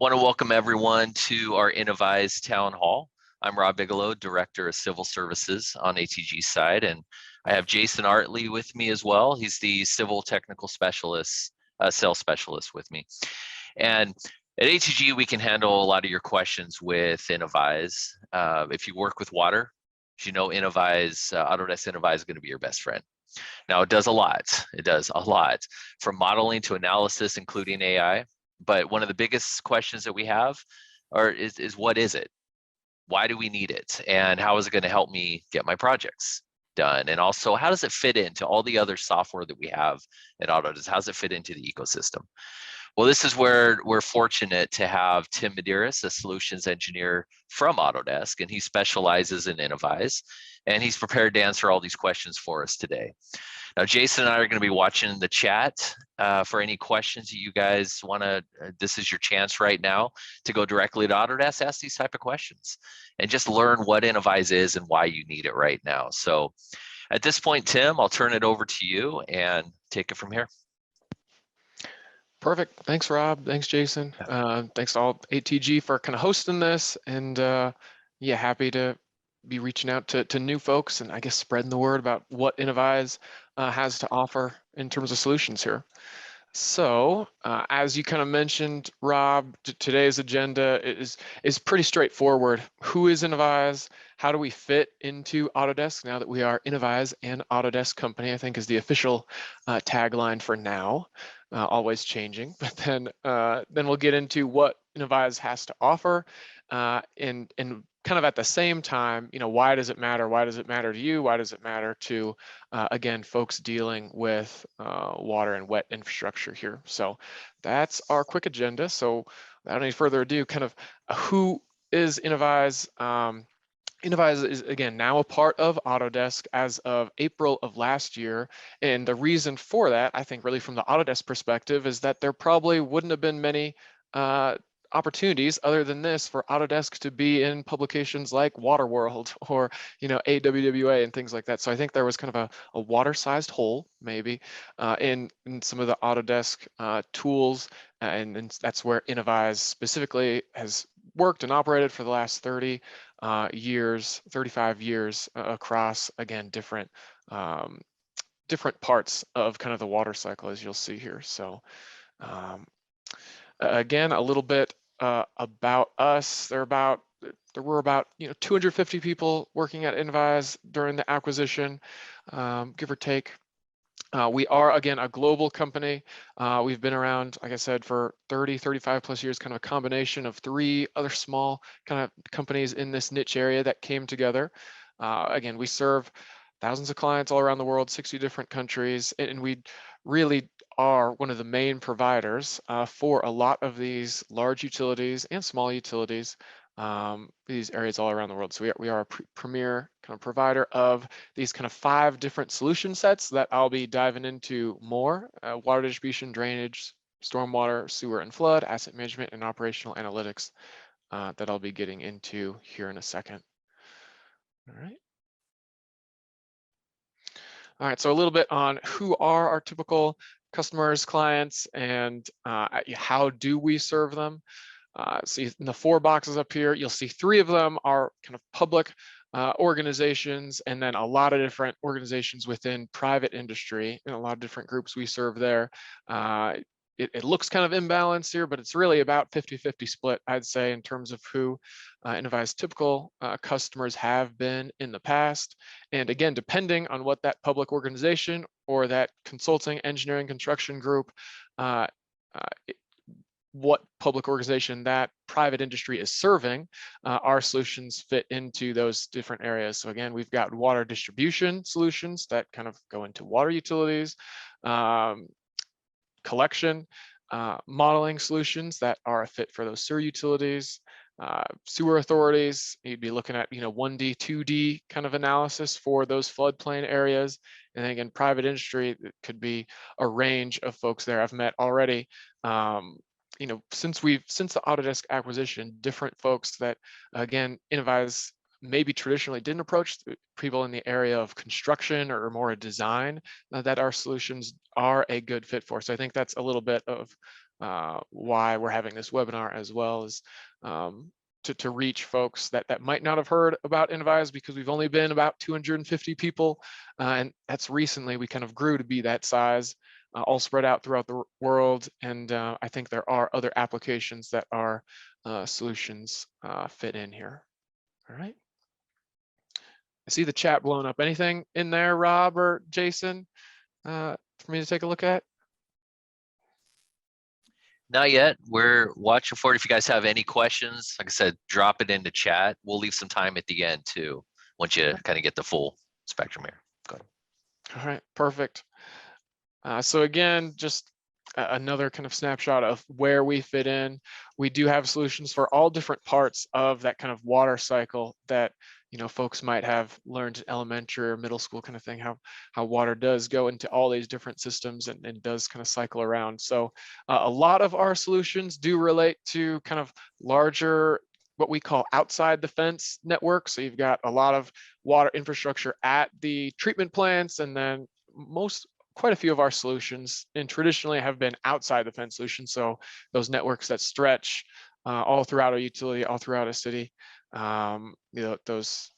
Want to welcome everyone to our Innovyze Town Hall. I'm Rob Bigelow, Director of Civil Services on ATG's side, and I have Jason Artley with me as well. He's the Civil Technical Specialist, Sales Specialist with me. And at ATG, we can handle a lot of your questions with Innovyze. If you work with water, you know Innovyze, Autodesk Innovyze is going to be your best friend. Now, it does a lot. It does a lot, from modeling to analysis, including AI. But one of the biggest questions that we have is what is it? Why do we need it? And how is it going to help me get my projects done? And also, how does it fit into all the other software that we have at Autodesk? How does it fit into the ecosystem? Well, this is where we're fortunate to have Tim Medeiros, a solutions engineer from Autodesk, and he specializes in Innovyze, and he's prepared to answer all these questions for us today. Now, Jason and I are going to be watching the chat for any questions that you guys want to. This is your chance right now to go directly to Autodesk, ask these type of questions, and just learn what Innovyze is and why you need it right now. So at this point, Tim, I'll turn it over to you and take it from here. Perfect. Thanks, Rob. Thanks, Jason. Thanks to all ATG for kind of hosting this, and yeah, happy to be reaching out to new folks and I guess spreading the word about what Innovyze has to offer in terms of solutions here. So as you kind of mentioned, Rob, today's agenda is pretty straightforward. Who is Innovyze? How do we fit into Autodesk now that we are Innovyze and Autodesk company, I think is the official tagline for now, always changing. But then we'll get into what Innovyze has to offer and kind of at the same time, you know, why does it matter? Why does it matter to you? Why does it matter to, again, folks dealing with water and wet infrastructure here? So that's our quick agenda. So without any further ado, kind of who is Innovyze? Innovyze is, again, now a part of Autodesk as of April of last year. And the reason for that, I think really from the Autodesk perspective, is that there probably wouldn't have been many opportunities other than this for Autodesk to be in publications like Waterworld or, you know, AWWA and things like that. So I think there was kind of a water-sized hole maybe in some of the Autodesk tools, and that's where Innovyze specifically has worked and operated for the last 35 years across, again, different parts of kind of the water cycle, as you'll see here. So again, a little bit about us. There were about 250 people working at Innovyze during the acquisition, give or take. We are, again, a global company. We've been around, like I said, for 35 plus years, kind of a combination of 3 other small kind of companies in this niche area that came together. Again, we serve thousands of clients all around the world, 60 different countries, and we really are one of the main providers for a lot of these large utilities and small utilities, these areas all around the world. So we are a premier kind of provider of these kind of 5 different solution sets that I'll be diving into more: water distribution, drainage, stormwater, sewer and flood, asset management, and operational analytics that I'll be getting into here in a second. All right. All right, so a little bit on who are our typical customers, clients, and how do we serve them. So in the 4 boxes up here, you'll see 3 of them are kind of public organizations, and then a lot of different organizations within private industry, and a lot of different groups we serve there. It looks kind of imbalanced here, but it's really about 50-50 split, I'd say, in terms of who Innovyze typical customers have been in the past. And again, depending on what that public organization or that consulting, engineering, construction group, what public organization that private industry is serving, our solutions fit into those different areas. So again, we've got water distribution solutions that kind of go into water utilities, collection, modeling solutions that are a fit for those sewer utilities, sewer authorities. You'd be looking at 1D, 2D kind of analysis for those floodplain areas. And then again, private industry, it could be a range of folks there. I've met already, since the Autodesk acquisition, different folks that, again, Innovyze maybe traditionally didn't approach, people in the area of construction or more a design, that our solutions are a good fit for. So I think that's a little bit of why we're having this webinar, as well as to reach folks that might not have heard about Innovyze, because we've only been about 250 people, and that's recently. We kind of grew to be that size, all spread out throughout the world. And I think there are other applications that our solutions fit in here. All right. I see the chat blowing up. Anything in there, Rob or Jason, for me to take a look at? Not yet. We're watching for it. If you guys have any questions, like I said, drop it into chat. We'll leave some time at the end too, once you kind of get the full spectrum here. Go ahead. All right, perfect. So again, just another kind of snapshot of where we fit in. We do have solutions for all different parts of that kind of water cycle that, you know, folks might have learned in elementary or middle school kind of thing, how water does go into all these different systems and does kind of cycle around. So a lot of our solutions do relate to kind of larger, what we call outside the fence network. So you've got a lot of water infrastructure at the treatment plants, and then quite a few of our solutions and traditionally have been outside the fence solutions. So those networks that stretch all throughout a utility, all throughout a city, you know, those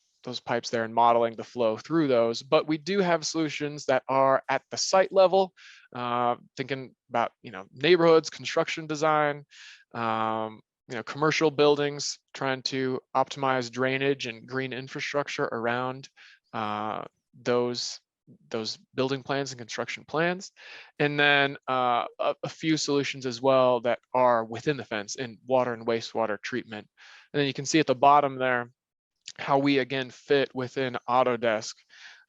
pipes there, and modeling the flow through those. But we do have solutions that are at the site level, thinking about, you know, neighborhoods, construction design, you know, commercial buildings, trying to optimize drainage and green infrastructure around those building plans and construction plans. And then a few solutions as well that are within the fence in water and wastewater treatment. And then you can see at the bottom there how we again fit within Autodesk,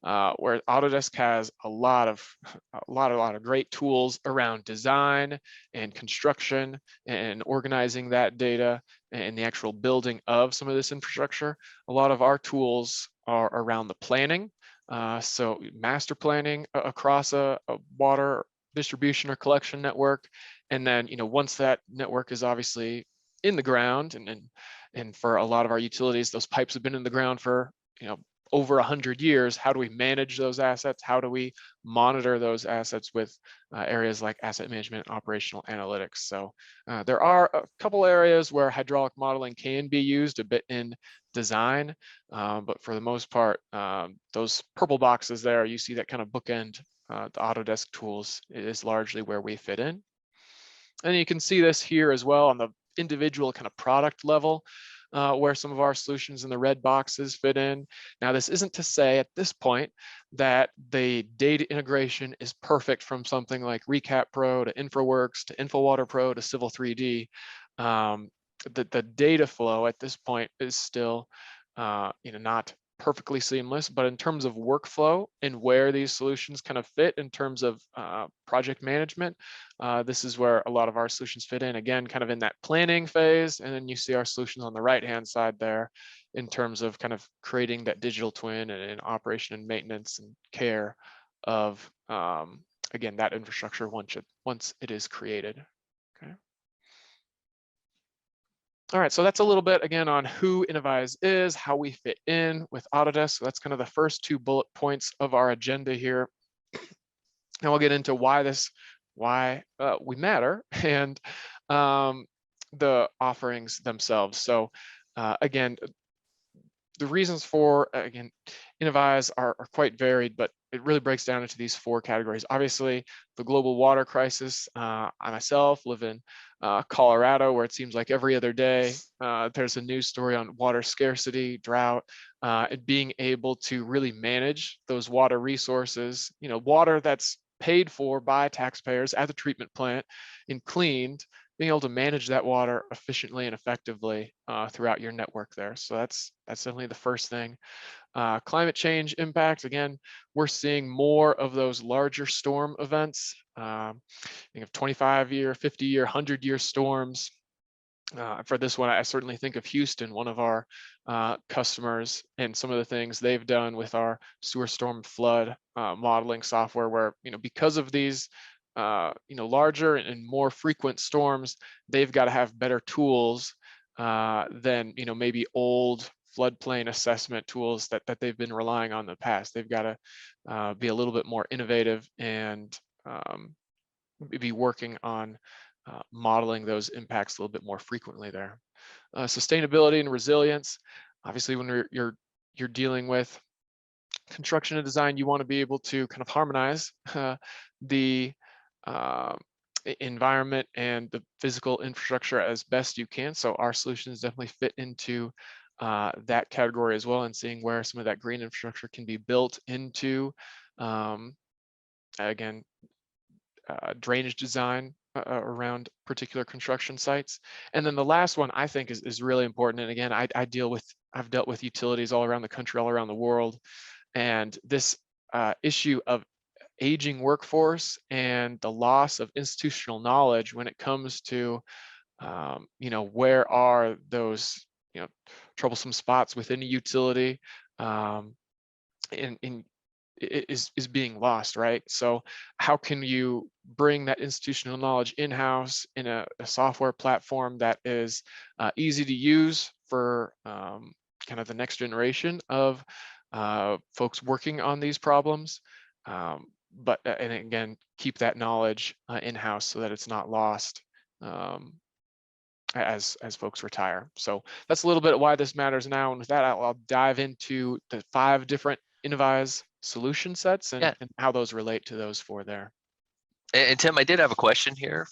where Autodesk has a lot of great tools around design and construction and organizing that data and the actual building of some of this infrastructure. A lot of our tools are around the planning. So master planning across a water distribution or collection network. And then, you know, once that network is obviously in the ground, and for a lot of our utilities, those pipes have been in the ground for, you know, over 100 years. How do we manage those assets? How do we monitor those assets with areas like asset management and operational analytics? So there are a couple areas where hydraulic modeling can be used a bit in design, but for the most part, those purple boxes there, you see that kind of bookend the Autodesk tools is largely where we fit in. And you can see this here as well on the individual kind of product level, where some of our solutions in the red boxes fit in. Now, this isn't to say at this point that the data integration is perfect from something like Recap Pro to InfraWorks to InfoWater Pro to Civil 3D. The data flow at this point is still, you know, not perfectly seamless, but in terms of workflow and where these solutions kind of fit in terms of project management, this is where a lot of our solutions fit in, again, kind of in that planning phase. And then you see our solutions on the right-hand side there in terms of kind of creating that digital twin and operation and maintenance and care of, again, that infrastructure once it is created. Okay. All right, so that's a little bit again on who Innovyze is, how we fit in with Autodesk. So that's kind of the first two bullet points of our agenda here. And we'll get into why we matter, and the offerings themselves. So again, the reasons for, again, Innovyze are quite varied, but it really breaks down into these four categories. Obviously, the global water crisis. I myself live in Colorado, where it seems like every other day there's a news story on water scarcity, drought, and being able to really manage those water resources, you know, water that's paid for by taxpayers at the treatment plant and cleaned, being able to manage that water efficiently and effectively throughout your network there. So that's definitely the first thing. Climate change impacts, again, we're seeing more of those larger storm events. Think of 25-year, 50-year, 100-year storms. For this one, I certainly think of Houston, one of our customers, and some of the things they've done with our sewer storm flood modeling software, where, you know, because of these you know, larger and more frequent storms, they've got to have better tools than, you know, maybe old floodplain assessment tools that they've been relying on in the past. They've got to be a little bit more innovative and be working on modeling those impacts a little bit more frequently there. Sustainability and resilience. Obviously, when you're dealing with construction and design, you want to be able to kind of harmonize the environment and the physical infrastructure as best you can. So our solutions definitely fit into that category as well, and seeing where some of that green infrastructure can be built into, again, drainage design around particular construction sites. And then the last one I think is really important. And again, I've dealt with utilities all around the country, all around the world, and this issue of aging workforce and the loss of institutional knowledge when it comes to, where are those, troublesome spots within a utility, is being lost, right? So how can you bring that institutional knowledge in-house in a software platform that is easy to use for kind of the next generation of folks working on these problems, but and again, keep that knowledge in-house so that it's not lost as folks retire. So that's a little bit why this matters now. And with that, I'll dive into the 5 different Innovyze solution sets and how those relate to those 4 there. And Tim, I did have a question here.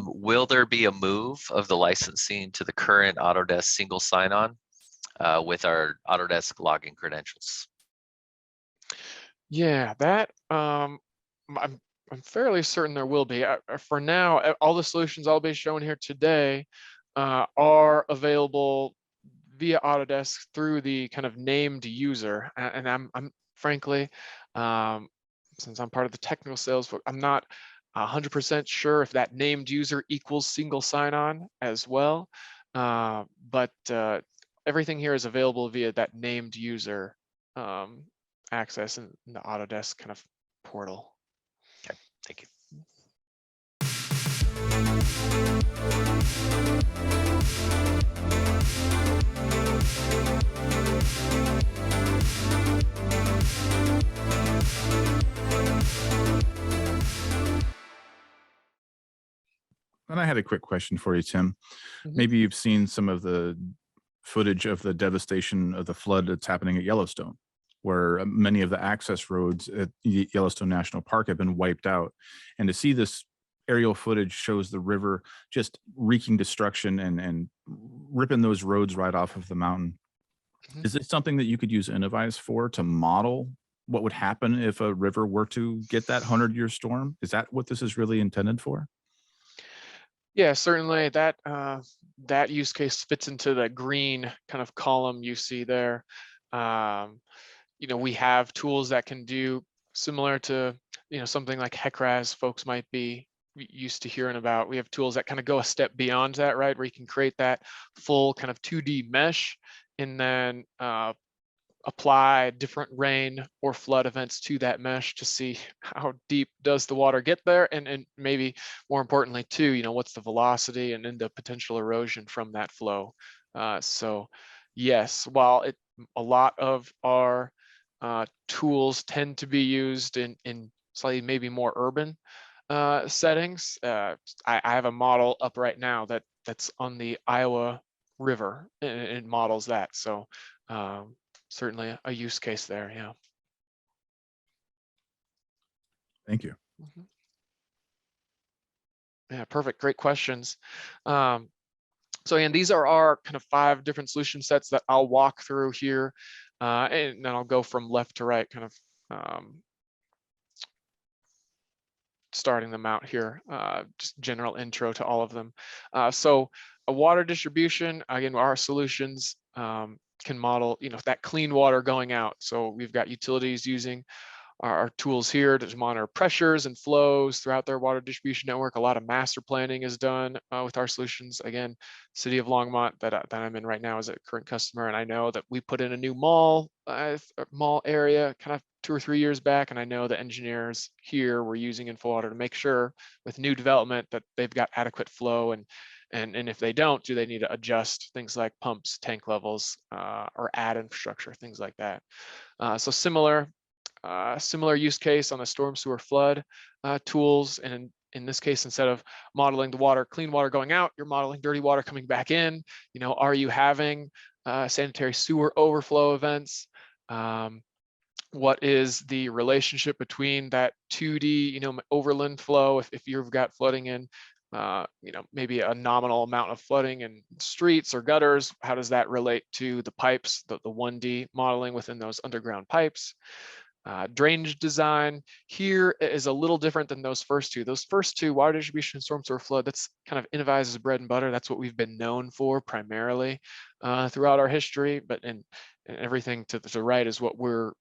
Will there be a move of the licensing to the current Autodesk single sign-on with our Autodesk login credentials? Yeah, that I'm fairly certain there will be. For now, all the solutions I'll be showing here today are available via Autodesk through the kind of named user. And I'm frankly, since I'm part of the technical sales, I'm not 100% sure if that named user equals single sign-on as well. But everything here is available via that named user access in the Autodesk kind of portal. Okay, thank you. And I had a quick question for you, Tim. Mm-hmm. Maybe you've seen some of the footage of the devastation of the flood that's happening at Yellowstone, where many of the access roads at Yellowstone National Park have been wiped out. And to see this aerial footage shows the river just wreaking destruction and ripping those roads right off of the mountain. Mm-hmm. Is this something that you could use Innovyze for, to model what would happen if a river were to get that 100-year storm? Is that what this is really intended for? Yeah, certainly that that use case fits into the green kind of column you see there. We have tools that can do similar to, something like HECRAS folks might be used to hearing about. We have tools that kind of go a step beyond that, right? Where you can create that full kind of 2D mesh and then apply different rain or flood events to that mesh to see how deep does the water get there, and maybe more importantly too, what's the velocity and then the potential erosion from that flow. So yes, while a lot of our tools tend to be used in slightly maybe more urban settings, I have a model up right now that's on the Iowa River, and it models that. So certainly a use case there. Yeah. Thank you. Mm-hmm. Yeah, perfect. Great questions. So again, these are our kind of 5 different solution sets that I'll walk through here, and then I'll go from left to right, kind of starting them out here, just general intro to all of them. So a water distribution, again, our solutions can model, that clean water going out. So we've got utilities using our tools here to monitor pressures and flows throughout their water distribution network. A lot of master planning is done with our solutions. Again, City of Longmont that I'm in right now is a current customer, and I know that we put in a new mall area kind of 2 or 3 years back, and I know the engineers here were using InfoWater to make sure with new development that they've got adequate flow, and if they don't, do they need to adjust things like pumps, tank levels, or add infrastructure, things like that. So similar use case on the storm sewer flood tools, and in this case, instead of modeling the water, clean water going out, you're modeling dirty water coming back in. Are you having sanitary sewer overflow events? What is the relationship between that 2D, overland flow? If you've got flooding in, maybe a nominal amount of flooding in streets or gutters, how does that relate to the pipes, the 1D modeling within those underground pipes? Drainage design here is a little different than those first two. Those first two, water distribution, storm sewer flood, that's kind of Innovyze's bread and butter. That's what we've been known for primarily throughout our history. But and everything to the right is what we're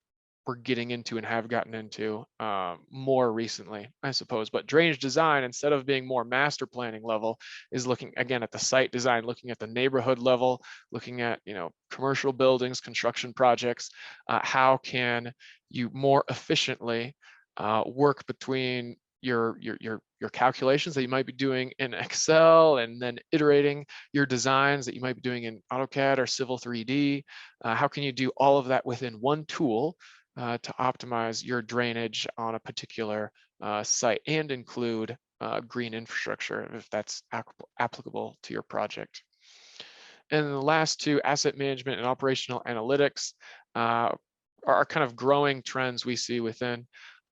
getting into and have gotten into more recently, I suppose. But drainage design, instead of being more master planning level, is looking again at the site design, looking at the neighborhood level, looking at commercial buildings, construction projects. How can you more efficiently work between your calculations that you might be doing in Excel, and then iterating your designs that you might be doing in AutoCAD or Civil 3D? How can you do all of that within one tool to optimize your drainage on a particular site and include green infrastructure if that's applicable to your project? And then the last two, asset management and operational analytics, are kind of growing trends we see within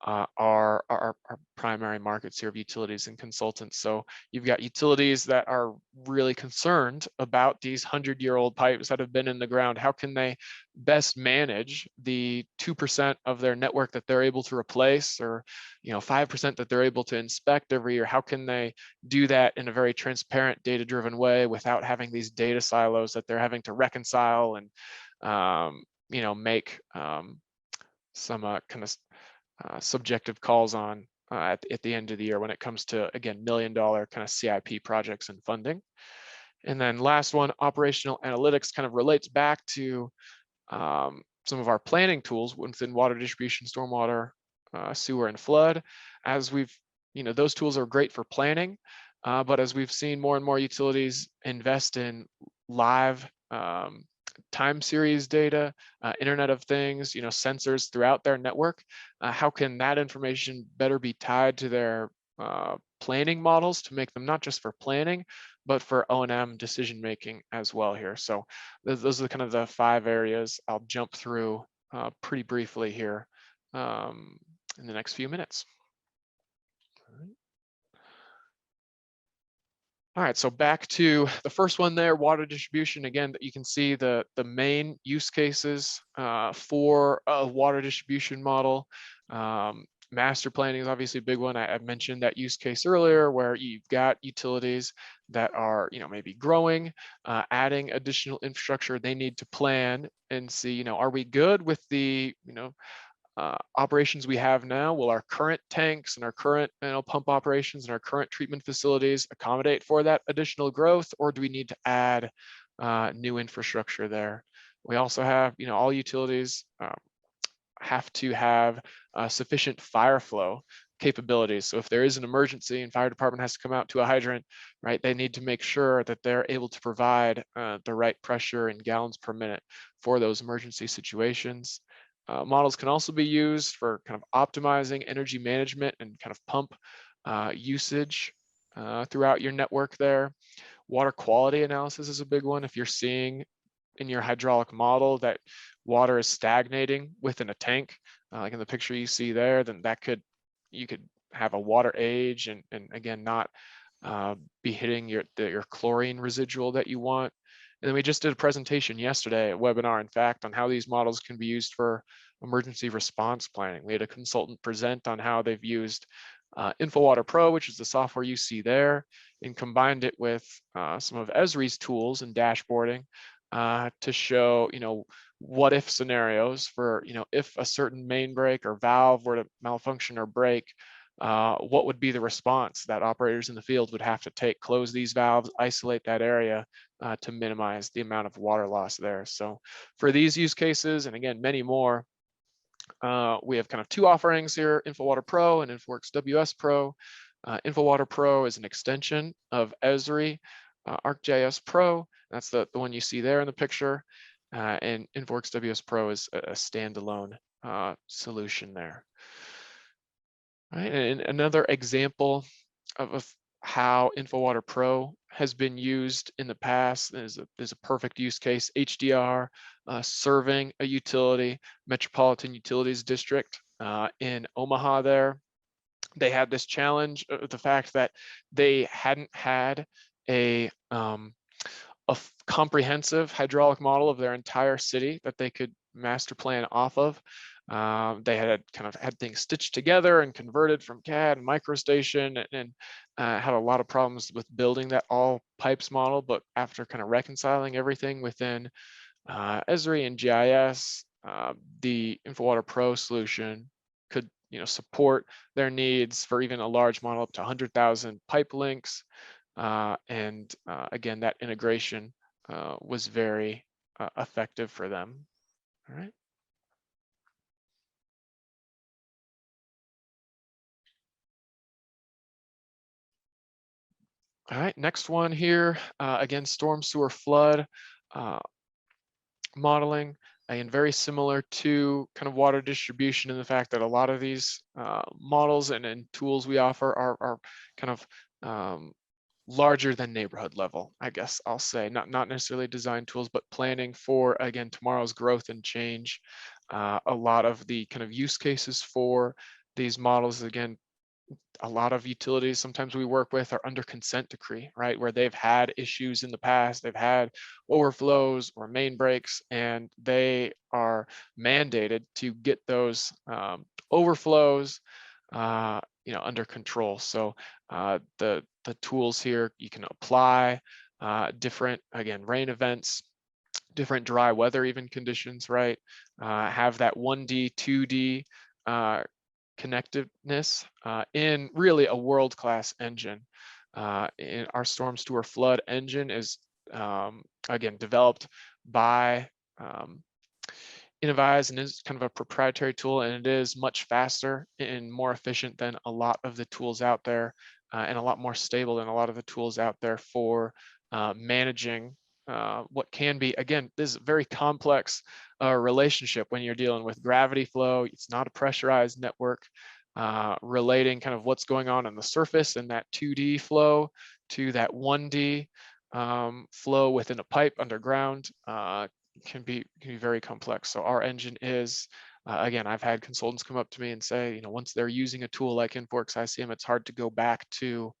our primary markets here of utilities and consultants. So you've got utilities that are really concerned about these 100-year-old pipes that have been in the ground. How can they best manage the 2% of their network that they're able to replace, or 5% that they're able to inspect every year? How can they do that in a very transparent, data-driven way without having these data silos that they're having to reconcile and make some kind of subjective calls on at the end of the year when it comes to, again, $1 million kind of CIP projects and funding. And then last one, operational analytics, kind of relates back to some of our planning tools within water distribution, stormwater, sewer, and flood. As we've, those tools are great for planning, but as we've seen more and more utilities invest in live time series data, Internet of Things, sensors throughout their network, how can that information better be tied to their planning models to make them not just for planning, but for O&M decision making as well here? So those are kind of the 5 areas I'll jump through pretty briefly here in the next few minutes. All right, so back to the first one there, water distribution. Again, you can see the main use cases for a water distribution model. Master planning is obviously a big one. I mentioned that use case earlier, where you've got utilities that are, maybe growing, adding additional infrastructure. They need to plan and see, are we good with the, operations we have now? Will our current tanks and our current pump operations and our current treatment facilities accommodate for that additional growth, or do we need to add new infrastructure there? We also have, all utilities have to have sufficient fire flow capabilities. So if there is an emergency and fire department has to come out to a hydrant, right, they need to make sure that they're able to provide the right pressure in gallons per minute for those emergency situations. Models can also be used for kind of optimizing energy management and kind of pump usage throughout your network there. Water quality analysis is a big one. If you're seeing in your hydraulic model that water is stagnating within a tank, like in the picture you see there, then you could have a water age and again, not be hitting your chlorine residual that you want. And then we just did a presentation yesterday, a webinar, in fact, on how these models can be used for emergency response planning. We had a consultant present on how they've used InfoWater Pro, which is the software you see there, and combined it with some of Esri's tools and dashboarding to show, what if scenarios for, if a certain main break or valve were to malfunction or break, what would be the response that operators in the field would have to take, close these valves, isolate that area to minimize the amount of water loss there. So for these use cases, and again, many more, we have kind of 2 offerings here, InfoWater Pro and InfoWorks WS Pro. InfoWater Pro is an extension of Esri ArcGIS Pro. That's the one you see there in the picture. And InfoWorks WS Pro is a standalone solution there. Right, and another example of how InfoWater Pro has been used in the past. There's a perfect use case, HDR, serving a utility, Metropolitan Utilities District in Omaha there. They had this challenge of the fact that they hadn't had a comprehensive hydraulic model of their entire city that they could master plan off of. They had kind of had things stitched together and converted from CAD and MicroStation, and had a lot of problems with building that all pipes model. But after kind of reconciling everything within Esri and GIS, the InfoWater Pro solution could support their needs for even a large model up to 100,000 pipe links. And again, that integration was very effective for them. All right. All right, next one here, again, storm sewer flood modeling, and very similar to kind of water distribution in the fact that a lot of these models and tools we offer are kind of larger than neighborhood level, I guess I'll say, not necessarily design tools, but planning for, again, tomorrow's growth and change. A lot of the kind of use cases for these models, again, a lot of utilities sometimes we work with are under consent decree, right? Where they've had issues in the past, they've had overflows or main breaks, and they are mandated to get those overflows under control. So the tools here, you can apply different, again, rain events, different dry weather even conditions, right? Have that 1D, 2D connectiveness in really a world-class engine. In our storm sewer flood engine is again developed by Innovyze and is kind of a proprietary tool, and it is much faster and more efficient than a lot of the tools out there, and a lot more stable than a lot of the tools out there for managing what can be, again, this is a very complex relationship when you're dealing with gravity flow. It's not a pressurized network, relating kind of what's going on the surface and that 2D flow to that 1D flow within a pipe underground can be very complex. So our engine is, again, I've had consultants come up to me and say, once they're using a tool like InfoWorks ICM, it's hard to go back to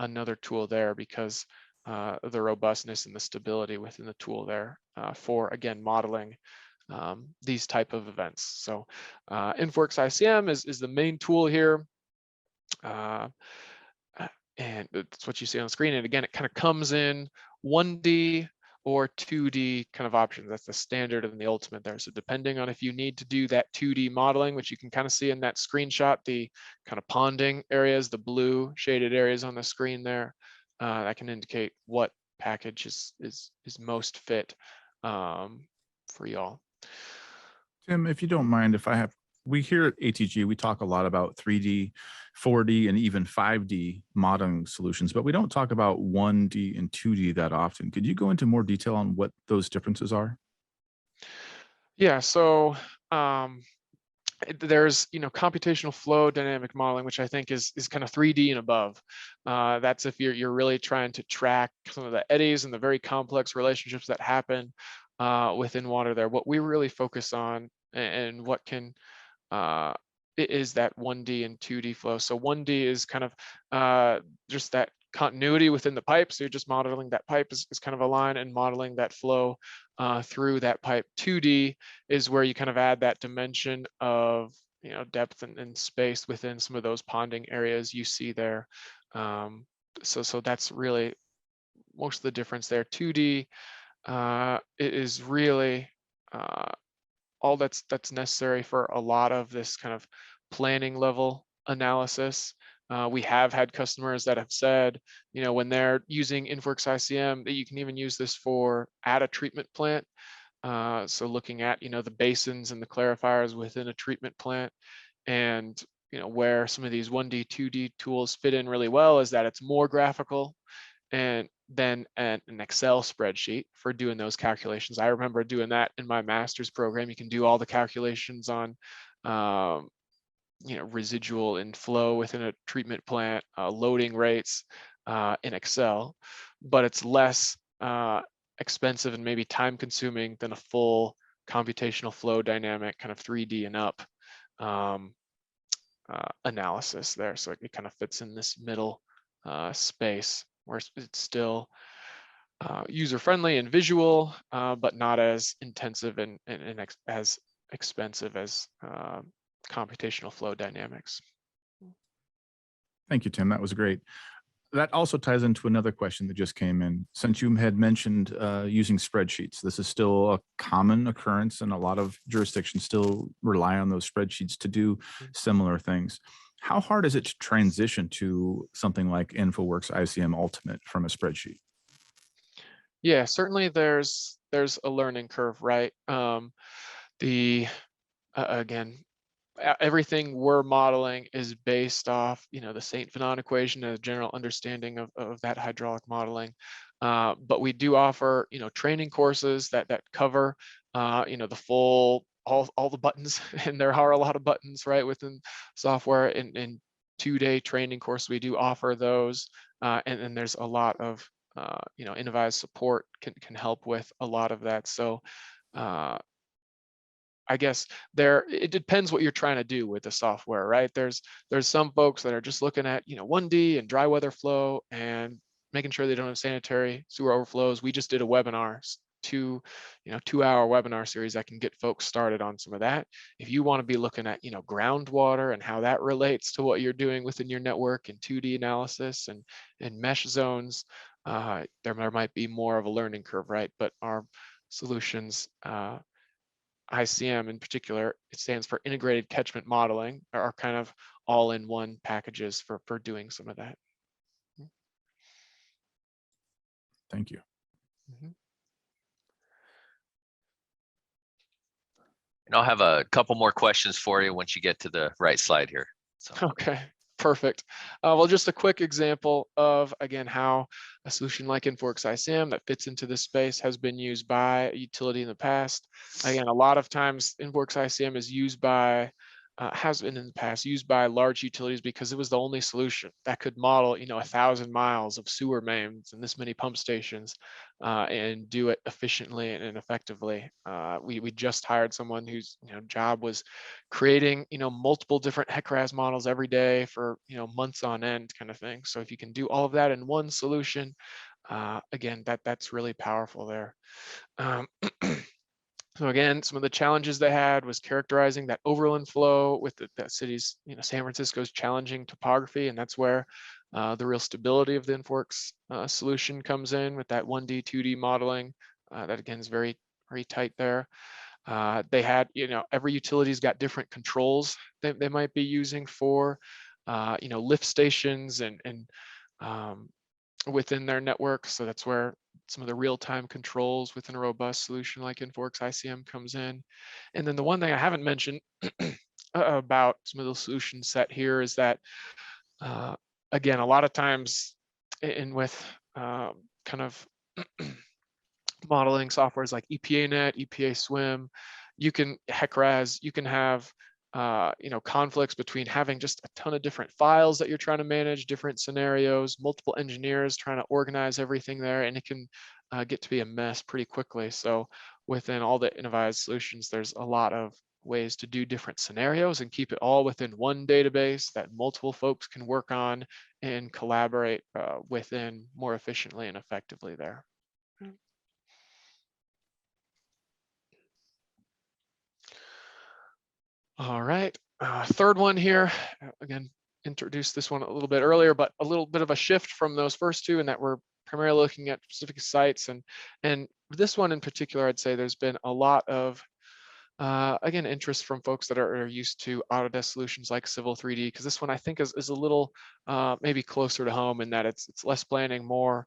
another tool there because the robustness and the stability within the tool there for, again, modeling these type of events. So InfoWorks ICM is the main tool here. And it's what you see on the screen. And again, it kind of comes in 1D or 2D kind of options. That's the standard and the ultimate there. So depending on if you need to do that 2D modeling, which you can kind of see in that screenshot, the kind of ponding areas, the blue shaded areas on the screen there, that can indicate what package is most fit for y'all. Tim, if you don't mind, we here at ATG, we talk a lot about 3D, 4D, and even 5D modeling solutions, but we don't talk about 1D and 2D that often. Could you go into more detail on what those differences are? Yeah, so there's computational flow dynamic modeling, which I think is kind of 3D and above. That's if you're really trying to track some of the eddies and the very complex relationships that happen within water there. What we really focus on and what can is that 1D and 2D flow. So 1D is kind of just that continuity within the pipe. So you're just modeling that pipe is kind of a line and modeling that flow through that pipe. 2D is where you kind of add that dimension of depth and space within some of those ponding areas you see there. So that's really most of the difference there. 2D it is really all that's necessary for a lot of this kind of planning level analysis. We have had customers that have said, when they're using InfoWorks ICM, that you can even use this for at a treatment plant. So looking at, the basins and the clarifiers within a treatment plant, and where some of these 1D, 2D tools fit in really well is that it's more graphical and then an Excel spreadsheet for doing those calculations. I remember doing that in my master's program. You can do all the calculations on residual in flow within a treatment plant, loading rates in Excel, but it's less expensive and maybe time consuming than a full computational flow dynamic kind of 3D and up analysis there. So it kind of fits in this middle space where it's still user-friendly and visual, but not as intensive and as expensive as computational flow dynamics. Thank you, Tim. That was great. That also ties into another question that just came in. Since you had mentioned using spreadsheets, this is still a common occurrence, and a lot of jurisdictions still rely on those spreadsheets to do similar things. How hard is it to transition to something like InfoWorks ICM Ultimate from a spreadsheet? Yeah, certainly there's a learning curve, right? Again, everything we're modeling is based off, the St. Venant equation and a general understanding of that hydraulic modeling. But we do offer, training courses that cover, the full, all the buttons, and there are a lot of buttons, right, within software. In 2-day training course, we do offer those, and there's a lot of, Innovyze support can help with a lot of that. So I guess it depends what you're trying to do with the software, right? There's some folks that are just looking at 1D and dry weather flow and making sure they don't have sanitary sewer overflows. We just did a webinar, 2-hour webinar series that can get folks started on some of that. If you want to be looking at groundwater and how that relates to what you're doing within your network and 2D analysis and mesh zones, there might be more of a learning curve, right? But our solutions, ICM in particular, it stands for integrated catchment modeling, are kind of all-in-one packages for doing some of that. Thank you. Mm-hmm. And I'll have a couple more questions for you once you get to the right slide here. So. Okay, perfect. Well, just a quick example of, again, how a solution like InfoWorks ICM that fits into this space has been used by a utility in the past. Again, a lot of times InfoWorks ICM is used by, has been in the past used by large utilities because it was the only solution that could model, 1,000 miles of sewer mains and this many pump stations, and do it efficiently and effectively. We just hired someone whose job was creating multiple different HEC-RAS models every day for months on end, kind of thing. So if you can do all of that in one solution, again, that's really powerful there. So again, some of the challenges they had was characterizing that overland flow with that city's, San Francisco's challenging topography, and that's where the real stability of the InfoWorks solution comes in with that 1D, 2D modeling. That again is very, very tight there. They had, every utility's got different controls that they might be using for, lift stations and within their network. So that's where some of the real-time controls within a robust solution like InfoWorks ICM comes in. And then the one thing I haven't mentioned about some of the solution set here is that, again, a lot of times with kind of modeling softwares like EPANet, EPA Swim, you can HEC-RAS, you can have conflicts between having just a ton of different files that you're trying to manage, different scenarios, multiple engineers trying to organize everything there, and it can get to be a mess pretty quickly. So within all the Innovyze solutions, there's a lot of ways to do different scenarios and keep it all within one database that multiple folks can work on and collaborate within more efficiently and effectively there. All right, third one here, again, introduced this one a little bit earlier, but a little bit of a shift from those first two in that we're primarily looking at specific sites. And this one in particular, I'd say there's been a lot of, again, interest from folks that are used to Autodesk solutions like Civil 3D, because this one I think is a little maybe closer to home in that it's less planning, more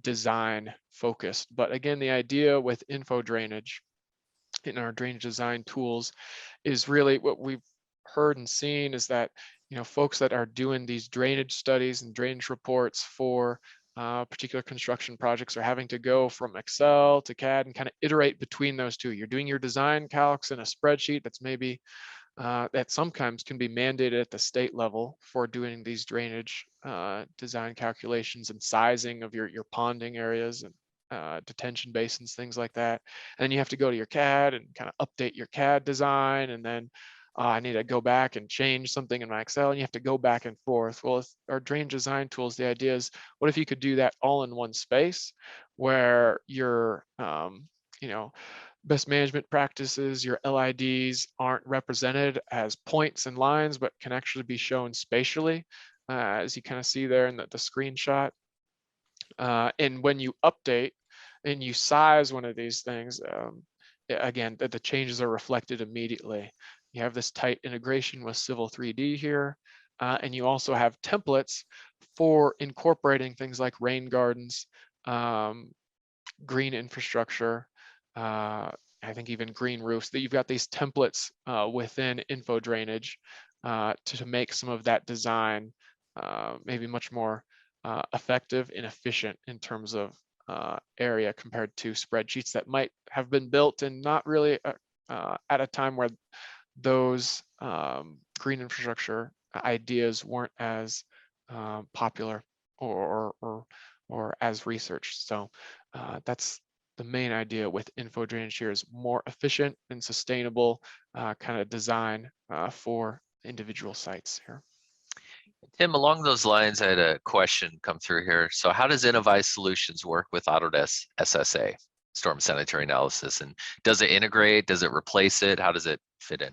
design focused. But again, the idea with info drainage in our drainage design tools is really what we've heard and seen is that folks that are doing these drainage studies and drainage reports for particular construction projects are having to go from Excel to CAD and kind of iterate between those two. You're doing your design calcs in a spreadsheet that's maybe that sometimes can be mandated at the state level for doing these drainage design calculations and sizing of your ponding areas and detention basins, things like that. And then you have to go to your CAD and kind of update your CAD design, and then I need to go back and change something in my Excel, and you have to go back and forth. Well, with our drainage design tools, the idea is, what if you could do that all in one space where your best management practices, your LIDs aren't represented as points and lines, but can actually be shown spatially, as you kind of see there in the screenshot. And when you update and you size one of these things, again, the changes are reflected immediately. You have this tight integration with Civil 3D here, and you also have templates for incorporating things like rain gardens, green infrastructure, I think even green roofs, that you've got these templates within info drainage to make some of that design maybe much more effective and efficient in terms of area compared to spreadsheets that might have been built and not really at a time where those green infrastructure ideas weren't as popular or as researched. So that's the main idea with info drainage here, is more efficient and sustainable kind of design for individual sites here. Tim, along those lines, I had a question come through here. So how does Innovyze Solutions work with Autodesk SSA, Storm Sanitary Analysis? And does it integrate? Does it replace it? How does it fit in?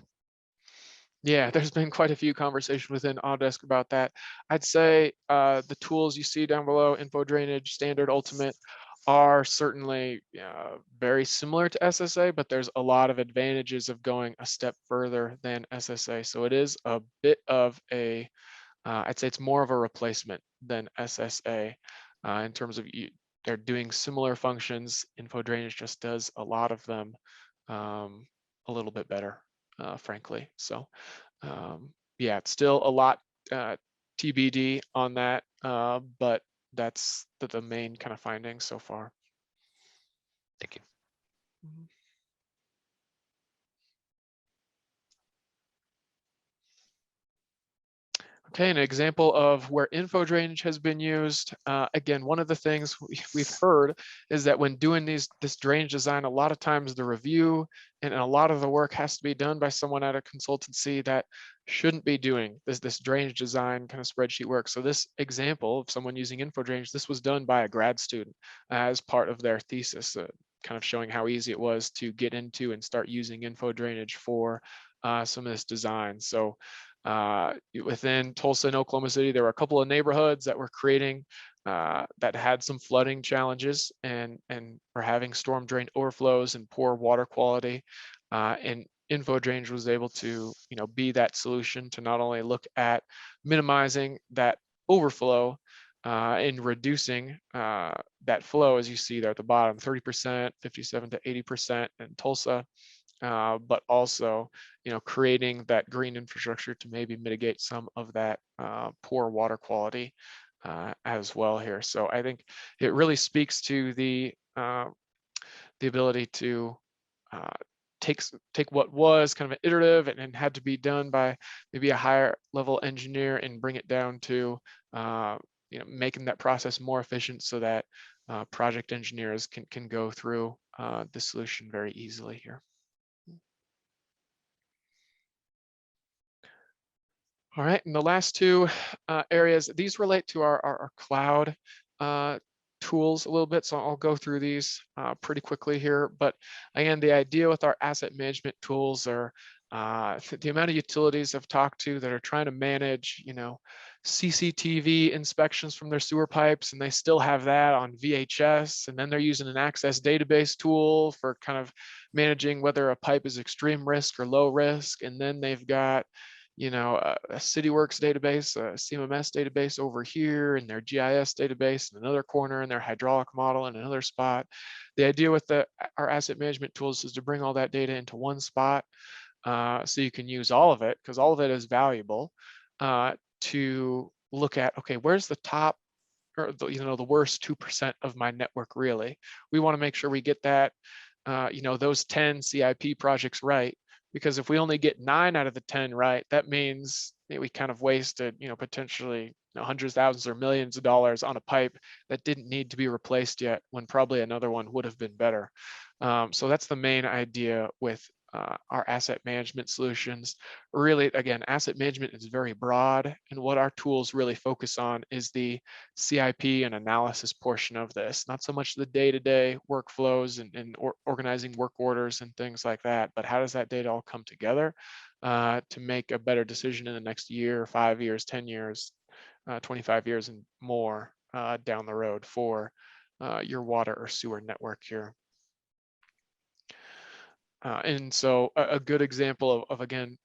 Yeah, there's been quite a few conversations within Autodesk about that. I'd say the tools you see down below, Info Drainage, Standard, Ultimate, are certainly very similar to SSA, but there's a lot of advantages of going a step further than SSA. So it is a bit of a, I'd say it's more of a replacement than SSA in terms of they're doing similar functions. Info Drainage just does a lot of them a little bit better, frankly. So yeah, it's still a lot TBD on that, but that's the main kind of findings so far. Thank you. Okay, an example of where info drainage has been used. Again, one of the things we've heard is that when doing this drainage design, a lot of times the review and a lot of the work has to be done by someone at a consultancy that shouldn't be doing this drainage design kind of spreadsheet work. So this example of someone using info drainage, this was done by a grad student as part of their thesis, kind of showing how easy it was to get into and start using info drainage for some of this design. So within Tulsa and Oklahoma City, there were a couple of neighborhoods that were creating that had some flooding challenges and were having storm drain overflows and poor water quality. And info drainage was able to be that solution to not only look at minimizing that overflow and reducing that flow, as you see there at the bottom, 30%, 57 to 80% in Tulsa, but also creating that green infrastructure to maybe mitigate some of that poor water quality as well here. So I think it really speaks to the ability to take what was kind of an iterative and had to be done by maybe a higher level engineer and bring it down to making that process more efficient so that project engineers can go through the solution very easily here. All right, and the last two areas, these relate to our cloud tools a little bit, so I'll go through these pretty quickly here. But again, the idea with our asset management tools are the amount of utilities I've talked to that are trying to manage, CCTV inspections from their sewer pipes, and they still have that on VHS, and then they're using an access database tool for kind of managing whether a pipe is extreme risk or low risk, and then they've got a CityWorks database, a CMMS database over here, and their GIS database in another corner, and their hydraulic model in another spot. The idea with our asset management tools is to bring all that data into one spot so you can use all of it, because all of it is valuable, to look at, okay, where's the top or the worst 2% of my network really? We want to make sure we get that, those 10 CIP projects right because if we only get 9 out of the 10 right, that means that we kind of wasted, potentially hundreds, thousands, or millions of dollars on a pipe that didn't need to be replaced yet, when probably another one would have been better. So that's the main idea with our asset management solutions. Really, again, asset management is very broad, and what our tools really focus on is the CIP and analysis portion of this, not so much the day-to-day workflows and organizing work orders and things like that, but how does that data all come together to make a better decision in the next year, 5 years, 10 years, 25 years and more down the road for your water or sewer network here. And so a good example of again,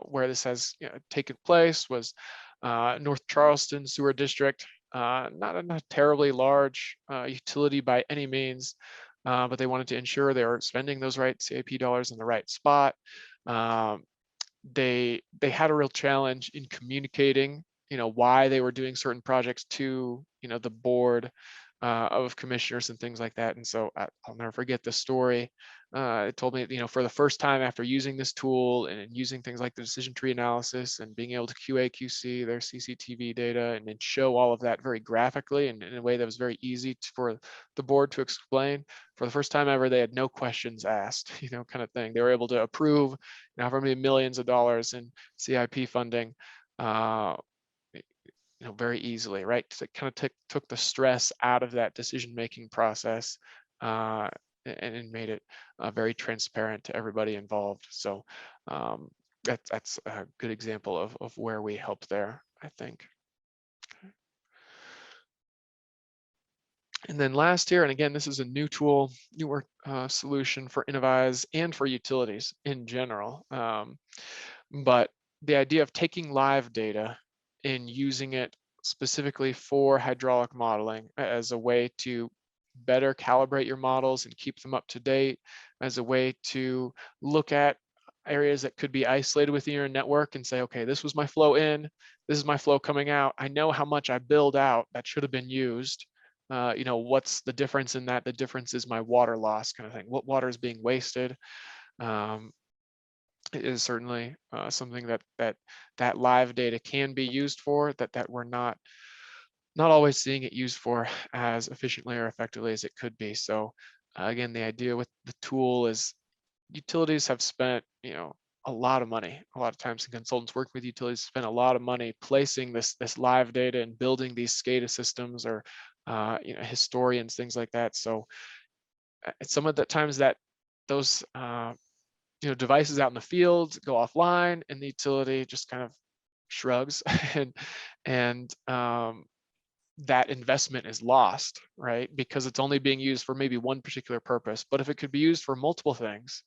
where this has taken place was North Charleston Sewer District. Not a terribly large utility by any means, but they wanted to ensure they were spending those right CIP dollars in the right spot. They had a real challenge in communicating, why they were doing certain projects to, the board of commissioners and things like that. And so I'll never forget the story. It told me, for the first time after using this tool and using things like the decision tree analysis and being able to QA, QC their CCTV data and then show all of that very graphically and in a way that was very easy for the board to explain. For the first time ever, they had no questions asked, kind of thing. They were able to approve however many millions of dollars in CIP funding very easily, right? So it kind of took the stress out of that decision-making process and made it very transparent to everybody involved. So that's a good example of where we help there, I think. And then last here, and again, this is a new tool, newer solution for Innovyze and for utilities in general. But the idea of taking live data and using it specifically for hydraulic modeling as a way to better calibrate your models and keep them up to date, as a way to look at areas that could be isolated within your network and say, okay, this was my flow in, this is my flow coming out. I know how much I billed out that should have been used. What's the difference in that? The difference is my water loss kind of thing. What water is being wasted? It is certainly something that live data can be used for, that we're not always seeing it used for as efficiently or effectively as it could be. So again, the idea with the tool is utilities have spent a lot of money, a lot of times, and consultants working with utilities spend a lot of money placing this live data and building these SCADA systems or historians, things like that. So some of the times that those devices out in the field go offline and the utility just kind of shrugs and that investment is lost, right? Because it's only being used for maybe one particular purpose. But if it could be used for multiple things,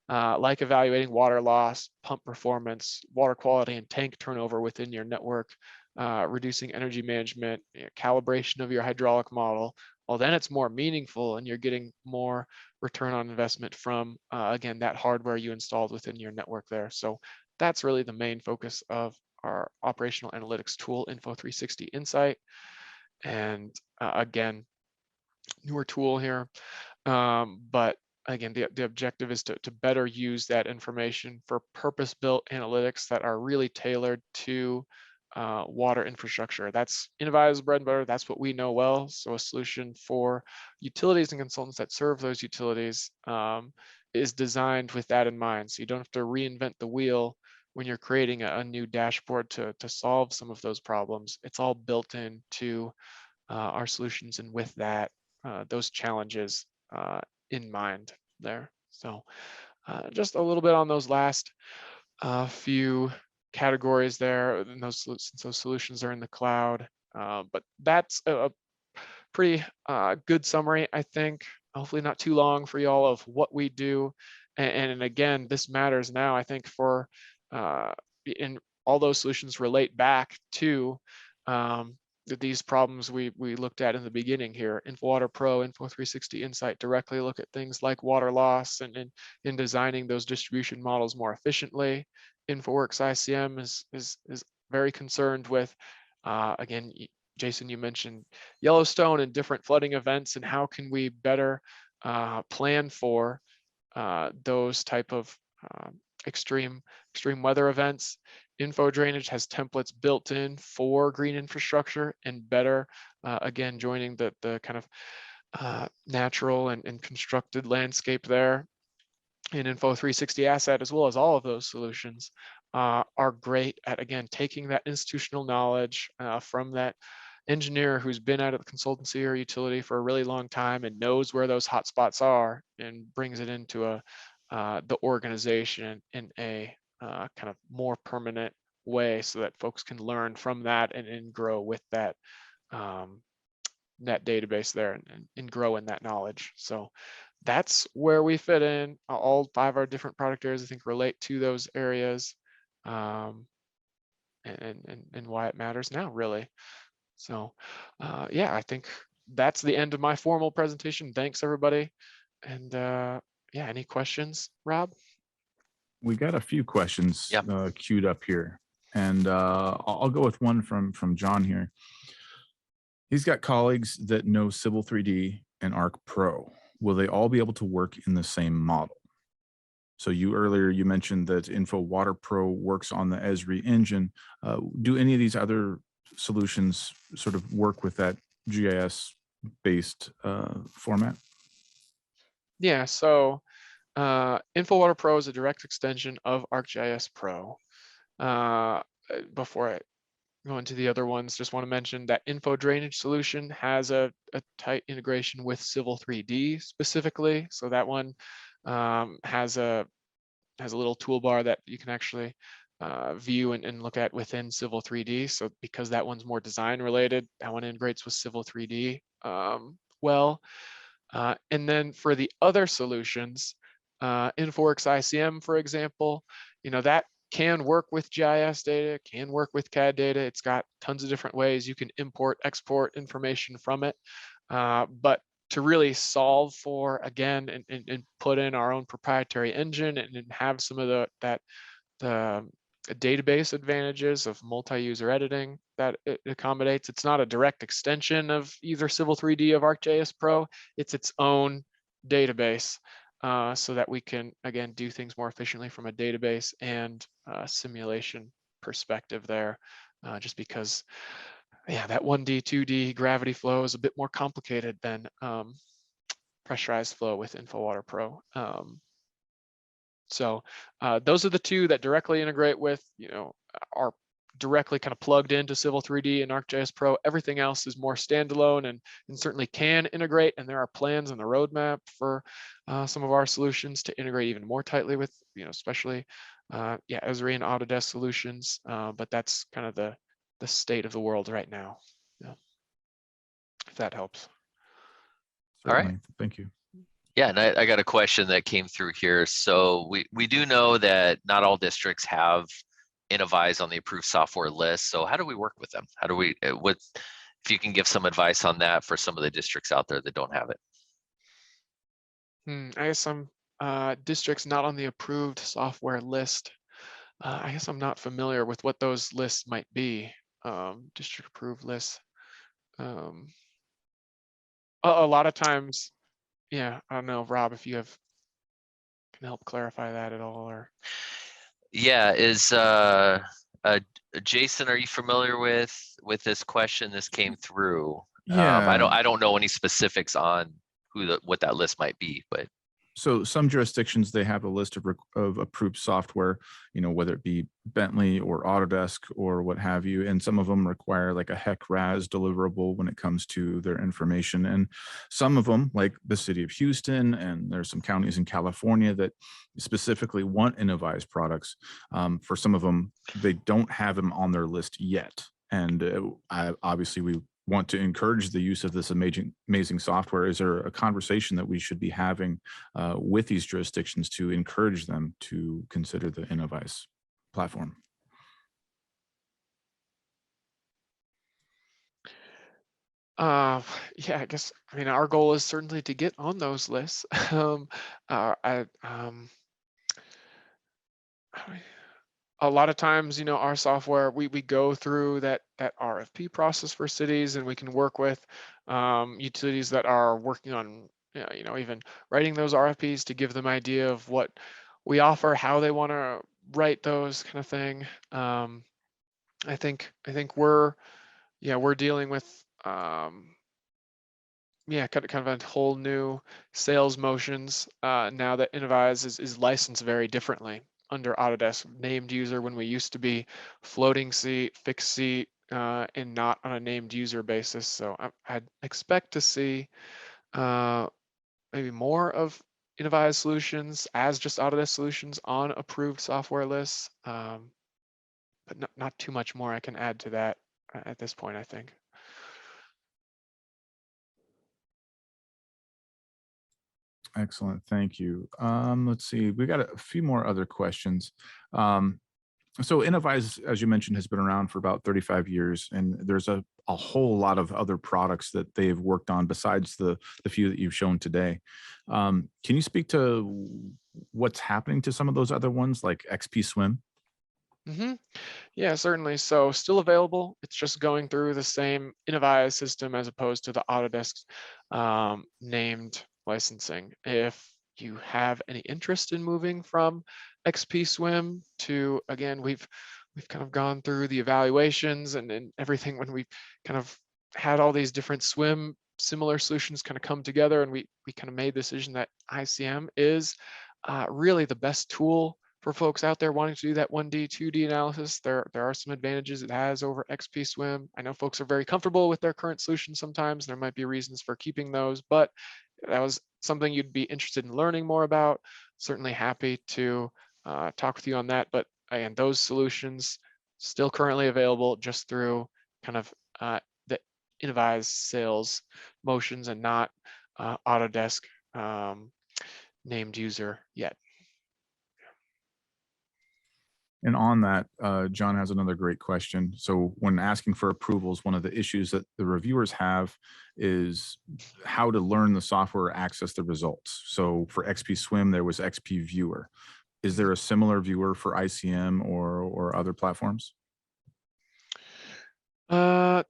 like evaluating water loss, pump performance, water quality, and tank turnover within your network, reducing energy management, calibration of your hydraulic model, well, then it's more meaningful and you're getting more return on investment from, again, that hardware you installed within your network there. So that's really the main focus of our operational analytics tool, Info360 Insight. And again, newer tool here, but again, the objective is to better use that information for purpose-built analytics that are really tailored to water infrastructure. That's Innovyze's bread and butter. That's what we know well. So a solution for utilities and consultants that serve those utilities is designed with that in mind. So you don't have to reinvent the wheel when you're creating a new dashboard to solve some of those problems. It's all built into our solutions, and with that, those challenges in mind there. So just a little bit on those last few categories there, and those solutions are in the cloud. But that's a pretty good summary, I think. Hopefully not too long for y'all of what we do. And again, this matters now, I think, for in all those solutions relate back to these problems we looked at in the beginning here. InfoWater Pro, Info360 Insight directly look at things like water loss and in designing those distribution models more efficiently. InfoWorks ICM is very concerned with, again, Jason, you mentioned Yellowstone and different flooding events, and how can we better plan for those type of extreme weather events. Info drainage has templates built in for green infrastructure and better, again, joining the kind of natural and constructed landscape there. And Info 360 Asset, as well as all of those solutions, are great at, again, taking that institutional knowledge from that engineer who's been out of the consultancy or utility for a really long time and knows where those hot spots are, and brings it into the organization in a kind of more permanent way, so that folks can learn from that and grow with that that database there, and grow in that knowledge. So that's where we fit in. All 5 of our different product areas, I think, relate to those areas, and why it matters now, really. So yeah, I think that's the end of my formal presentation. Thanks, everybody. And yeah, any questions, Rob? We got a few questions Yep. queued up here, and I'll go with one from John here. He's got colleagues that know Civil 3D and Arc Pro. Will they all be able to work in the same model? So earlier you mentioned that Info Water Pro works on the Esri engine. Do any of these other solutions sort of work with that GIS based format? Yeah, so Info Water Pro is a direct extension of ArcGIS Pro. Before I go into the other ones, just want to mention that Info Drainage solution has a tight integration with Civil 3D specifically. So that one has a little toolbar that you can actually view and look at within Civil 3D. So because that one's more design related, that one integrates with Civil 3D well. And then for the other solutions, InfoWorks ICM, for example, that can work with GIS data, can work with CAD data. It's got tons of different ways you can import, export information from it. But to really solve for, again, and put in our own proprietary engine and have some of the database advantages of multi-user editing that it accommodates. It's not a direct extension of either Civil 3D of ArcGIS Pro. It's its own database, so that we can, again, do things more efficiently from a database and simulation perspective there, just because, yeah, that 1D, 2D gravity flow is a bit more complicated than pressurized flow with InfoWater Pro. So those are the 2 that directly integrate with, are directly kind of plugged into Civil 3D and ArcGIS Pro. Everything else is more standalone and certainly can integrate. And there are plans on the roadmap for some of our solutions to integrate even more tightly with, especially Esri and Autodesk solutions. But that's kind of the state of the world right now. Yeah. If that helps. Certainly. All right. Thank you. Yeah, and I got a question that came through here. So we do know that not all districts have Innovyze on the approved software list. So how do we work with them? How do we, if you can give some advice on that for some of the districts out there that don't have it? I guess some districts not on the approved software list. I guess I'm not familiar with what those lists might be. District approved lists. A lot of times, yeah, I don't know, Rob, if you can help clarify that at all, or. Yeah, is Jason, are you familiar with this question? This came through. Yeah. I don't know any specifics on what that list might be, but. So some jurisdictions, they have a list of approved software, whether it be Bentley or Autodesk or what have you. And some of them require like a HEC-RAS deliverable when it comes to their information. And some of them, like the city of Houston, and there's some counties in California that specifically want Innovyze products. For some of them, they don't have them on their list yet. And obviously we want to encourage the use of this amazing software. Is there a conversation that we should be having with these jurisdictions to encourage them to consider the Innovyze platform? Yeah, I guess, our goal is certainly to get on those lists. A lot of times, our software, we go through that RFP process for cities, and we can work with utilities that are working on, even writing those RFPs to give them idea of what we offer, how they want to write those kind of thing. I think we're dealing with kind of a whole new sales motions now that Innovyze is licensed very differently under Autodesk. Named user, when we used to be floating seat, fixed seat, and not on a named user basis. So I'd expect to see maybe more of Innovyze solutions as just Autodesk solutions on approved software lists, but not too much more I can add to that at this point, I think. Excellent, thank you. Let's see, we got a few more other questions. So Innovyze, as you mentioned, has been around for about 35 years, and there's a whole lot of other products that they've worked on besides the few that you've shown today. Can you speak to what's happening to some of those other ones like XP Swim? Yeah, certainly. So still available. It's just going through the same Innovyze system as opposed to the Autodesk named licensing. If you have any interest in moving from XP Swim to, again, we've kind of gone through the evaluations and everything when we kind of had all these different Swim similar solutions kind of come together, and we kind of made the decision that ICM is really the best tool for folks out there wanting to do that 1D, 2D analysis. There are some advantages it has over XP Swim. I know folks are very comfortable with their current solution sometimes. There might be reasons for keeping those, but that was something you'd be interested in learning more about. Certainly happy to talk with you on that. But again, those solutions still currently available just through kind of the Innovyze sales motions and not Autodesk named user yet. And on that, John has another great question. So when asking for approvals, one of the issues that the reviewers have is how to learn the software or access the results. So for XP Swim, there was XP Viewer. Is there a similar viewer for ICM or other platforms? Not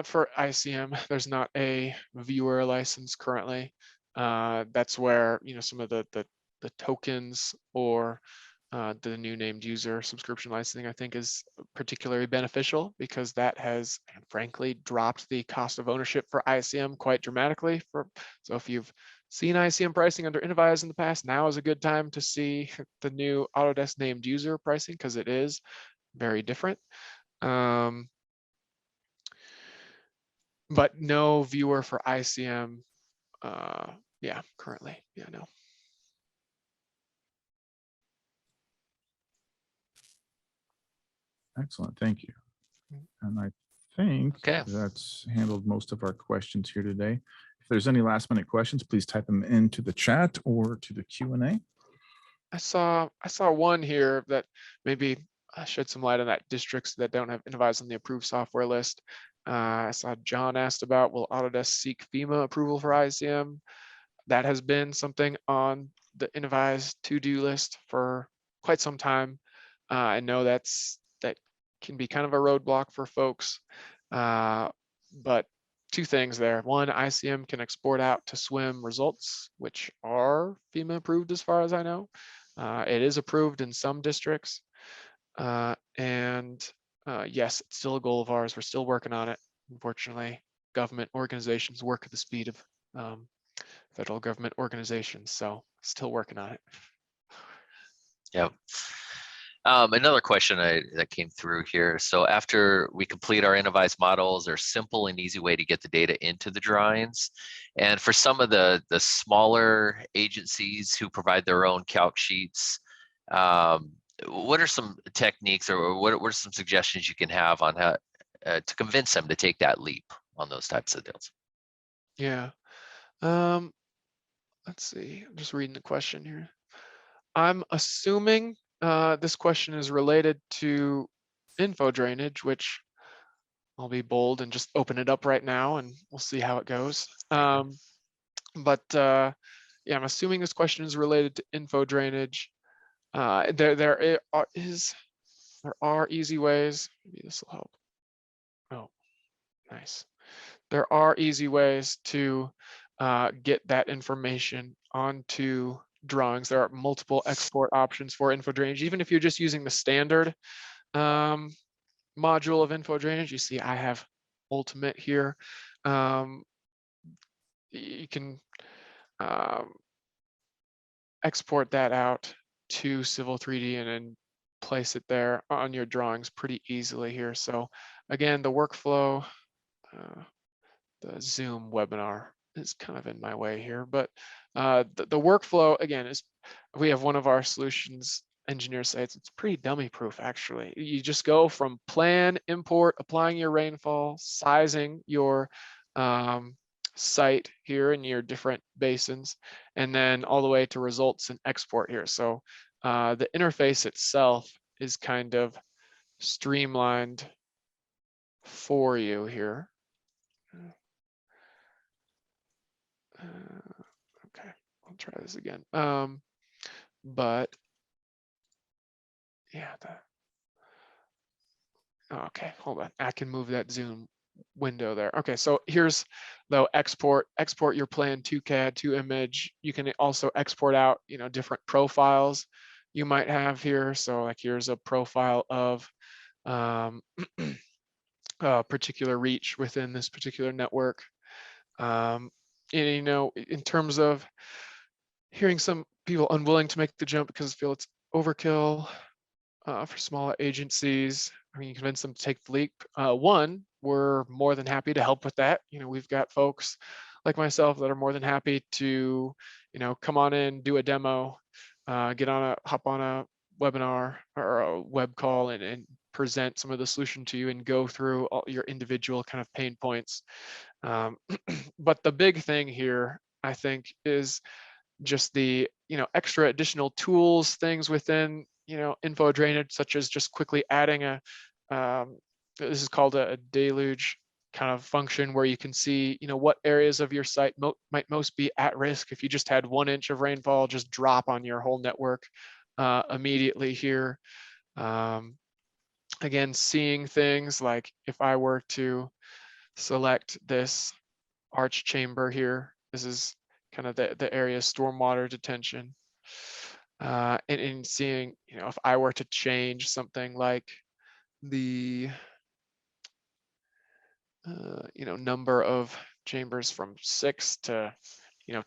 for ICM. There's not a viewer license currently. That's where some of the tokens or the new named user subscription licensing, I think, is particularly beneficial because that has, frankly, dropped the cost of ownership for ICM quite dramatically. So if you've seen ICM pricing under Innovyze in the past, now is a good time to see the new Autodesk named user pricing because it is very different. But no viewer for ICM, currently, no. Excellent, thank you. And I think Okay. that's handled most of our questions here today. If there's any last minute questions, please type them into the chat or to the Q&A. I saw one here that maybe shed some light on that districts that don't have Innovyze on the approved software list. I saw John asked about, will Autodesk seek FEMA approval for ICM? That has been something on the Innovyze to-do list for quite some time. I know that can be kind of a roadblock for folks, but two things there. One, ICM can export out to Swim results, which are FEMA approved as far as I know. It is approved in some districts. And yes, it's still a goal of ours. We're still working on it. Unfortunately, government organizations work at the speed of federal government organizations. So still working on it. Yep. Another question that came through here. So after we complete our Innovyze models, there's simple and easy way to get the data into the drawings. And for some of the smaller agencies who provide their own calc sheets, what are some techniques or what are some suggestions you can have on how to convince them to take that leap on those types of deals? Yeah. Let's see. I'm just reading the question here. I'm assuming this question is related to info drainage, which I'll be bold and just open it up right now and we'll see how it goes. Yeah, I'm assuming this question is related to info drainage. There are easy ways. Maybe this will help. Oh, nice. There are easy ways to get that information onto drawings. There are multiple export options for info drainage. Even if you're just using the standard module of info drainage, you see I have Ultimate here. You can export that out to Civil 3D and then place it there on your drawings pretty easily here. So again, the workflow, the Zoom webinar is kind of in my way here, but the workflow again is, we have one of our solutions engineers say it's pretty dummy proof actually. You just go from plan, import, applying your rainfall, sizing your site here in your different basins, and then all the way to results and export here. So the interface itself is kind of streamlined for you here. Okay, I'll try this again. But yeah, okay, hold on. I can move that Zoom window there. Okay, so here's the export your plan to CAD to image. You can also export out, different profiles you might have here. So like here's a profile of a particular reach within this particular network. And, in terms of hearing some people unwilling to make the jump because they feel it's overkill for smaller agencies, I mean, you convince them to take the leap. One, we're more than happy to help with that. We've got folks like myself that are more than happy to, come on in, do a demo, hop on a webinar or a web call and present some of the solution to you and go through all your individual kind of pain points. But the big thing here, I think, is just the extra additional tools, things within info drainage, such as just quickly adding a this is called a deluge kind of function where you can see what areas of your site might most be at risk. If you just had 1 inch of rainfall just drop on your whole network immediately here. Again, seeing things like if I were to select this arch chamber here, this is kind of the area stormwater detention. And in seeing, if I were to change something like the, number of chambers from 6 to,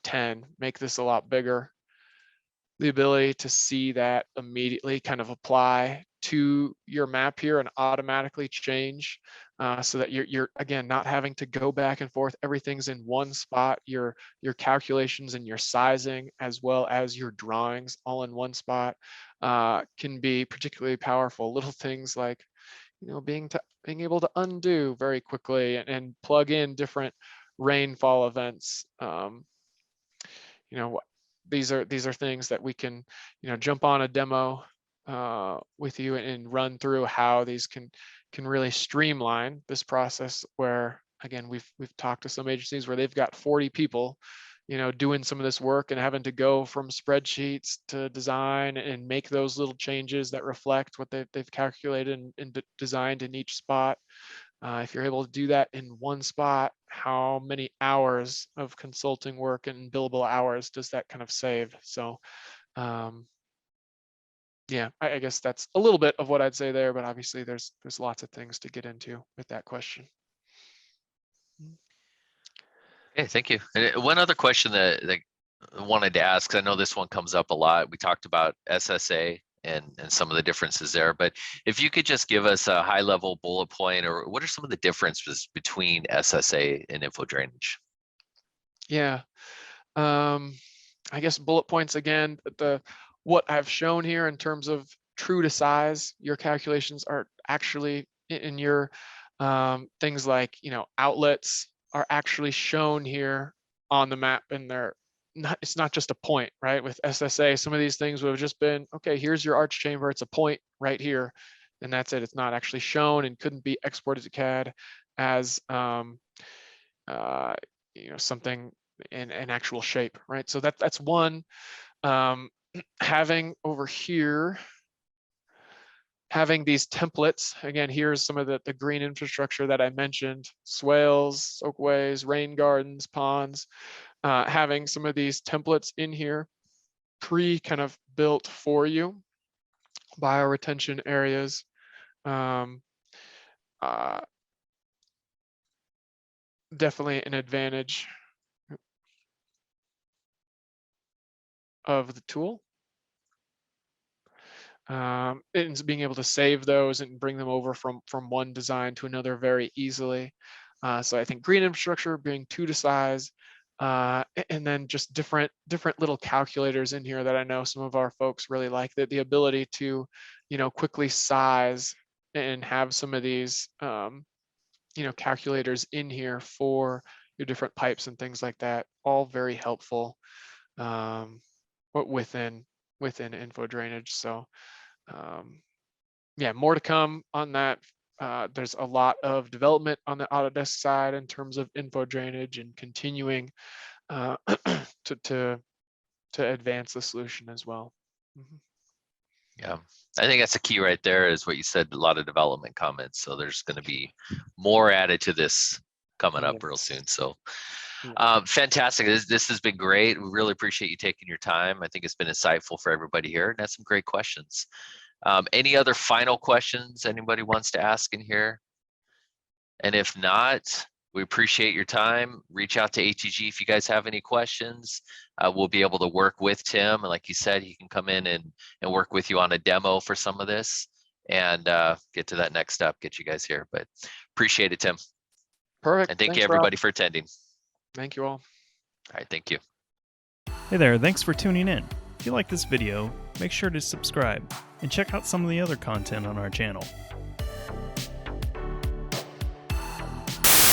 10, make this a lot bigger. The ability to see that immediately kind of apply to your map here and automatically change so that you're again not having to go back and forth. Everything's in one spot. Your calculations and your sizing as well as your drawings all in one spot can be particularly powerful. Little things like being able to undo very quickly and plug in different rainfall events. These are things that we can jump on a demo with you and run through how these can really streamline this process, where again we've talked to some agencies where they've got 40 people doing some of this work and having to go from spreadsheets to design and make those little changes that reflect what they've calculated and designed in each spot. If you're able to do that in one spot, how many hours of consulting work and billable hours does that kind of save? So yeah, I guess that's a little bit of what I'd say there, but obviously there's lots of things to get into with that question. Okay, thank you. And one other question that I wanted to ask, 'cause I know this one comes up a lot. We talked about SSA and some of the differences there, but if you could just give us a high level bullet point, or what are some of the differences between SSA and info drainage? Yeah, I guess bullet points again, what I've shown here in terms of true to size, your calculations are actually in your things like, outlets are actually shown here on the map, and it's not just a point, right? With SSA, some of these things would have just been, okay, here's your arch chamber, it's a point right here, and that's it. It's not actually shown and couldn't be exported to CAD as something in an actual shape, right? So that's one. Having over here, having these templates, again, here's some of the green infrastructure that I mentioned: swales, soakways, rain gardens, ponds. Having some of these templates in here kind of built for you. Bioretention areas. Definitely an advantage of the tool. And being able to save those and bring them over from one design to another very easily. So I think green infrastructure being 2 to size, and then just different little calculators in here that I know some of our folks really like, that the ability to, quickly size and have some of these, calculators in here for your different pipes and things like that, all very helpful within info drainage. So yeah, more to come on that. There's a lot of development on the Autodesk side in terms of info drainage and continuing to advance the solution as well. Yeah, I think that's a key right there, is what you said, a lot of development comments. So there's going to be more added to this coming up real soon. So fantastic. This has been great. We really appreciate you taking your time. I think it's been insightful for everybody here, and that's some great questions. Any other final questions anybody wants to ask in here? And if not, we appreciate your time. Reach out to ATG if you guys have any questions. We'll be able to work with Tim. And like you said, he can come in and work with you on a demo for some of this, and get to that next step, get you guys here. But appreciate it, Tim. Perfect. And thank Thanks, you everybody Rob. for attending. Thank you all. All right, thank you. Hey there, thanks for tuning in. If you like this video, make sure to subscribe and check out some of the other content on our channel.